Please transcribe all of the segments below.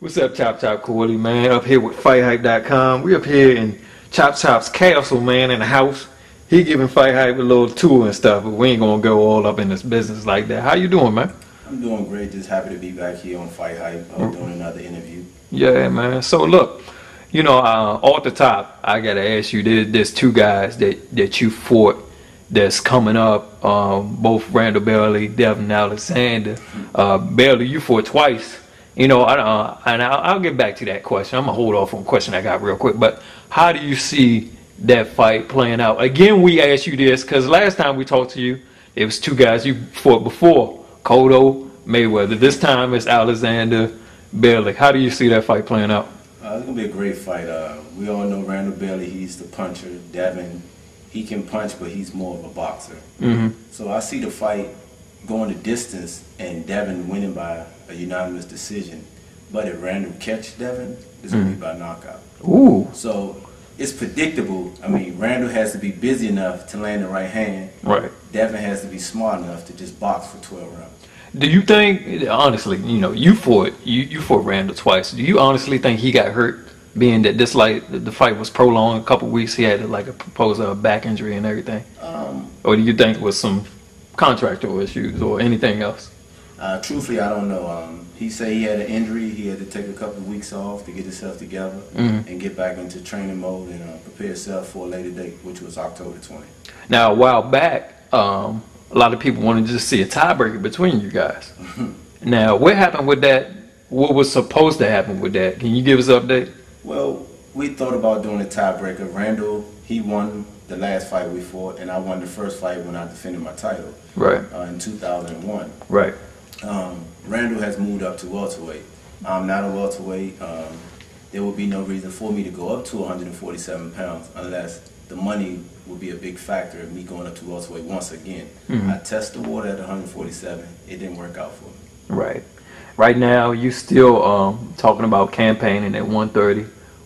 What's up, Chop Corley, man? Up here with FightHype.com. We up here in Chop's castle, man, in the house. He giving FightHype a little tour and stuff, but we ain't gonna go all up in this business like that. How you doing, man? I'm doing great. Just happy to be back here on FightHype. I'm doing another interview. Yeah, man. So look, off the top, I gotta ask you. There's two guys that you fought that's coming up. Both Randall Bailey, Devon Alexander. Bailey, you fought twice. And I'll get back to that question. I'm going to hold off on a question I got real quick. But how do you see that fight playing out? Again, we asked you this because last time we talked to you, it was two guys you fought before, Cotto, Mayweather. This time it's Alexander, Bailey. How do you see that fight playing out? It's going to be a great fight. We all know Randall Bailey, he's the puncher. Devon, he can punch, but he's more of a boxer. So I see the fight going the distance and Devon winning by a unanimous decision. But if Randall catch Devon, it's going to be by knockout. Ooh. So it's predictable. I mean, Randall has to be busy enough to land the right hand. Right. Devon has to be smart enough to just box for 12 rounds. Do you think, honestly, you fought Randall twice. Do you honestly think he got hurt, being that the fight was prolonged a couple weeks? He had a back injury and everything. Or do you think it was some contractual issues or anything else? Truthfully, I don't know. He said he had an injury. He had to take a couple of weeks off to get himself together and get back into training mode and prepare himself for a later date, which was October 20th. Now, a while back, a lot of people wanted to just see a tiebreaker between you guys. Now, what happened with that? What was supposed to happen with that? Can you give us an update? Well, we thought about doing a tiebreaker. Randall, he won the last fight we fought, and I won the first fight when I defended my title. Right. In 2001. Right. Randall has moved up to welterweight. I'm not a welterweight. There would be no reason for me to go up to 147 pounds unless the money would be a big factor of me going up to welterweight once again. I tested the water at 147. It didn't work out for me. Right. Right now, you still talking about campaigning at 130,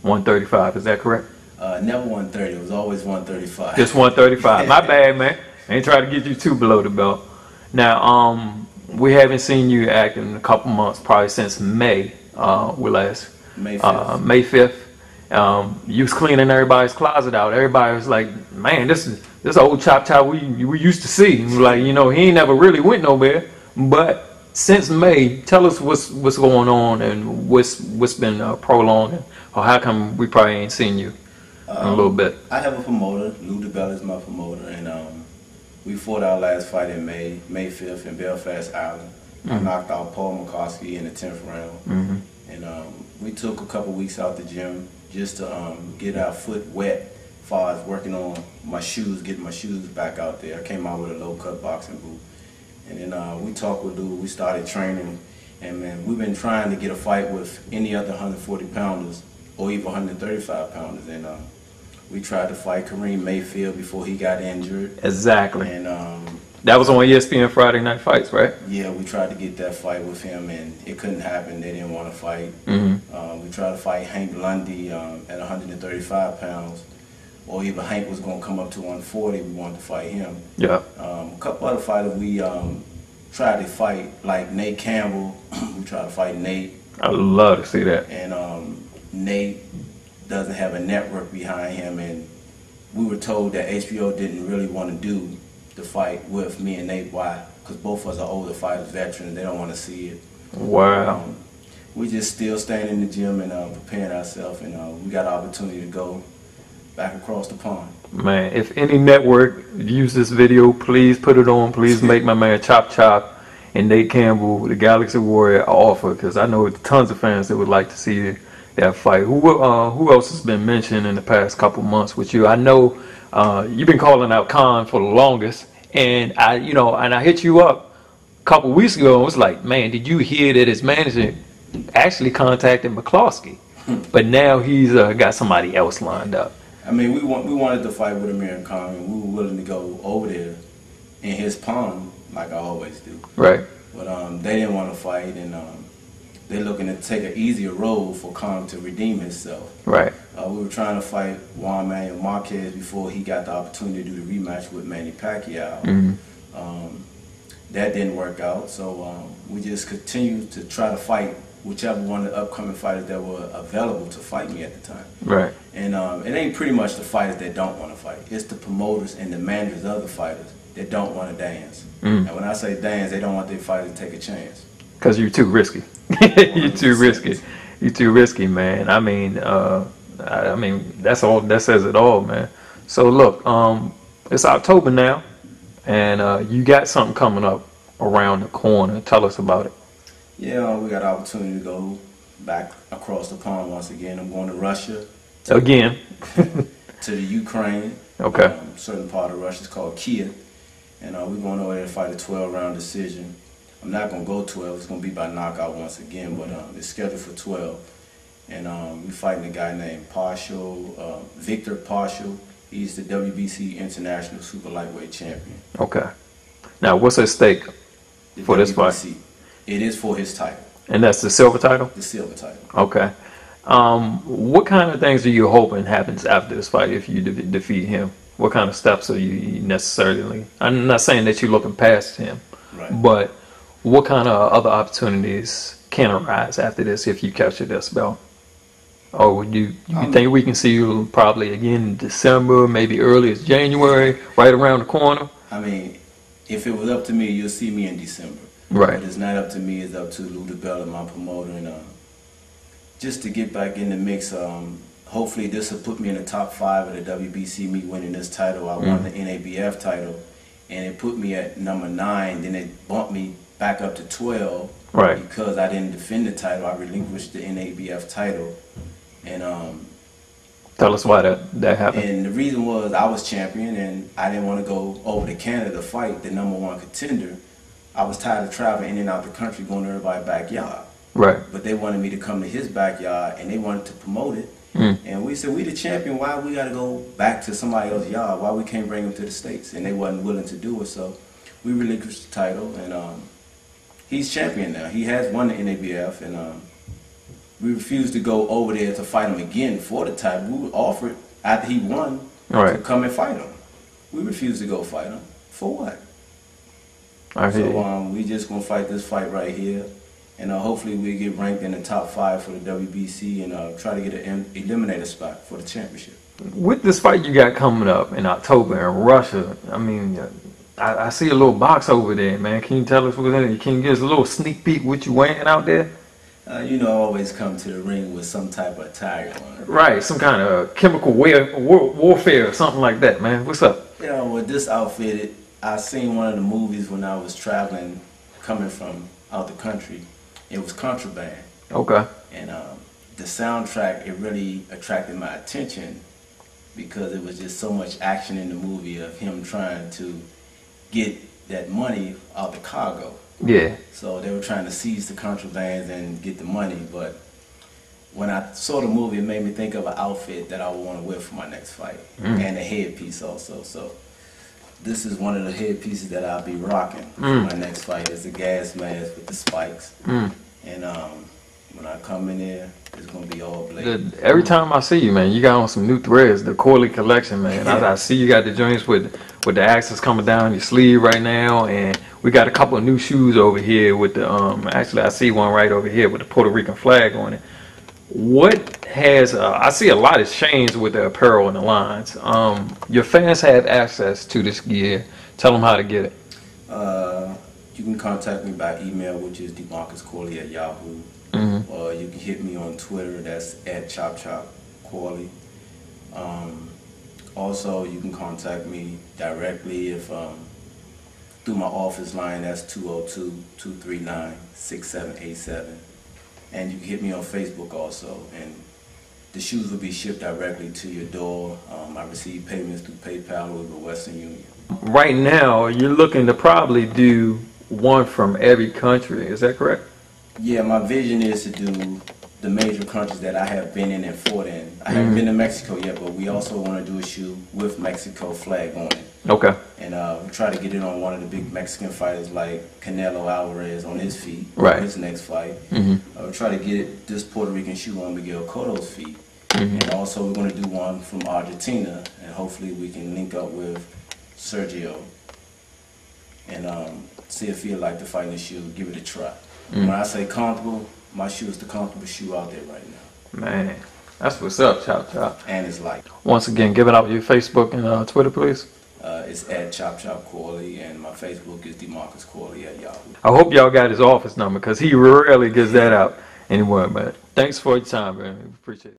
135. Is that correct? Never 130. It was always 135. Just 135. My bad, man. I ain't trying to get you too below the belt. Now, we haven't seen you act in a couple months, probably since May. May 5th. May 5th. You was cleaning everybody's closet out. Everybody was like, "Man, this old Chop we used to see." Like, he ain't never really went nowhere. But since May, tell us what's going on and what's been prolonging, or how come we probably ain't seen you in a little bit. I have a promoter. Lou DeBella is my promoter, and we fought our last fight in May 5th in Belfast, Ireland. I knocked out Paul McCoskey in the 10th round. And we took a couple weeks out the gym just to get our foot wet as far as working on my shoes, getting my shoes back out there. I came out with a low-cut boxing boot. And then we talked with Lou, we started training, and man, we've been trying to get a fight with any other 140-pounders or even 135-pounders. And we tried to fight Kareem Mayfield before he got injured. Exactly. And that was on ESPN Friday Night Fights, right? Yeah, we tried to get that fight with him, and it couldn't happen. They didn't want to fight. We tried to fight Hank Lundy at 135 pounds, or even Hank was going to come up to 140. We wanted to fight him. Yeah. A couple other fighters we tried to fight, like Nate Campbell. We tried to fight Nate. I'd love to see that. And Nate doesn't have a network behind him, and we were told that HBO didn't really want to do the fight with me and Nate. Why? Because both of us are older fighters, veterans. They don't want to see it. Wow. We just still staying in the gym and preparing ourselves, and we got an opportunity to go back across the pond. Man, if any network use this video, please put it on. Please make my man Chop and Nate Campbell, the Galaxy Warrior, an offer, because I know tons of fans that would like to see that fight. Who else has been mentioned in the past couple months with you? I know you've been calling out Khan for the longest, and I hit you up a couple weeks ago and was like, man, did you hear that his manager actually contacted McCloskey? But now he's got somebody else lined up. I mean, we wanted to fight with Amir Khan, and we were willing to go over there in his pond like I always do. Right. But they didn't want to fight, and they're looking to take an easier road for Khan to redeem himself. Right. We were trying to fight Juan Manuel Marquez before he got the opportunity to do the rematch with Manny Pacquiao. That didn't work out, so we just continued to try to fight whichever one of the upcoming fighters that were available to fight me at the time. Right. And it ain't pretty much the fighters that don't want to fight. It's the promoters and the managers of the fighters that don't want to dance. And when I say dance, they don't want their fighters to take a chance. Because you're too risky. You're too risky. You're too risky, man. I mean, that's all. That says it all, man. So look, it's October now, and you got something coming up around the corner. Tell us about it. Yeah, we got an opportunity to go back across the pond once again. I'm going to Russia. Again. To the Ukraine. Okay. Certain part of Russia is called Kiev. And we're going over there to fight a 12-round decision. I'm not going to go 12. It's going to be by knockout once again, but it's scheduled for 12. And we're fighting a guy named Victor Partial. He's the WBC International Super Lightweight Champion. Okay. Now, what's at stake for this fight? It is for his title. And that's the silver title? The silver title. Okay. What kind of things are you hoping happens after this fight if you defeat him? What kind of steps are you necessarily? I'm not saying that you're looking past him, right, but what kind of other opportunities can arise after this if you capture this belt? Or would you think we can see you probably again in December, maybe early as January, right around the corner? I mean, if it was up to me, you'll see me in December. Right. But it's not up to me. It's up to Lou DeBella, my promoter, and just to get back in the mix. Hopefully this will put me in the top 5 of the WBC, me winning this title. I won the NABF title, and it put me at number 9. Then it bumped me back up to 12. Right. Because I didn't defend the title. I relinquished the NABF title. And tell us why that happened. And the reason was I was champion, and I didn't want to go over to Canada to fight the #1 contender. I was tired of traveling in and out the country, going to everybody's backyard. Right. But they wanted me to come to his backyard, and they wanted to promote it. And we said, we the champion, why we got to go back to somebody else's yard? Why we can't bring him to the States? And they wasn't willing to do it, so we relinquished the title, and he's champion now. He has won the NABF, and we refused to go over there to fight him again for the title. We were offered, after he won, to come and fight him. We refused to go fight him. For what? So we just going to fight this fight right here. And hopefully we get ranked in the top 5 for the WBC and try to get an eliminator spot for the championship. With this fight you got coming up in October in Russia, I mean, I see a little box over there, man. Can you tell us what's in it? Can you give us a little sneak peek what you weighing out there? You know, I always come to the ring with some type of attire on. Right, some kind of chemical warfare or something like that, man. What's up? You know, with this outfit, I seen one of the movies when I was traveling, coming from out the country. It was Contraband. Okay. And the soundtrack, it really attracted my attention because it was just so much action in the movie of him trying to get that money out the cargo. Yeah. So they were trying to seize the contrabands and get the money, but when I saw the movie, it made me think of an outfit that I would want to wear for my next fight, and a headpiece also. So this is one of the headpieces that I'll be rocking for my next fight. It's a gas mask with the spikes, and when I come in there, it's gonna be all black. Every time I see you, man, you got on some new threads, the Corley collection, man. I see you got the joints with the axes coming down your sleeve right now, and we got a couple of new shoes over here with the actually I see one right over here with the Puerto Rican flag on it. What has I see a lot has changed with the apparel and the lines. Your fans have access to this gear. Tell them how to get it. You can contact me by email, which is DeMarcus Corley at Yahoo. Or you can hit me on Twitter, that's at ChopChopCorley. Also, you can contact me directly if through my office line, that's 202-239-6787. And you can hit me on Facebook also, and the shoes will be shipped directly to your door. I receive payments through PayPal or the Western Union. Right now, you're looking to probably do one from every country, is that correct? Yeah, my vision is to do the major countries that I have been in and fought in. I haven't been to Mexico yet, but we also want to do a shoe with Mexico flag on it. Okay. And we try to get it on one of the big Mexican fighters like Canelo Alvarez on his feet, right, his next fight. We try to get this Puerto Rican shoe on Miguel Cotto's feet. And also we're going to do one from Argentina, and hopefully we can link up with Sergio and see if he'd like to fight in the shoe, give it a try. When I say comfortable, my shoe is the comfortable shoe out there right now. Man, that's what's up, Chop Chop. And it's light. Once again, give it out your Facebook and Twitter, please. It's at Chop Chop Corley, and my Facebook is DeMarcus Corley at Yahoo. I hope y'all got his office number, because he rarely gives that out anywhere, man. Thanks for your time, man. Appreciate it.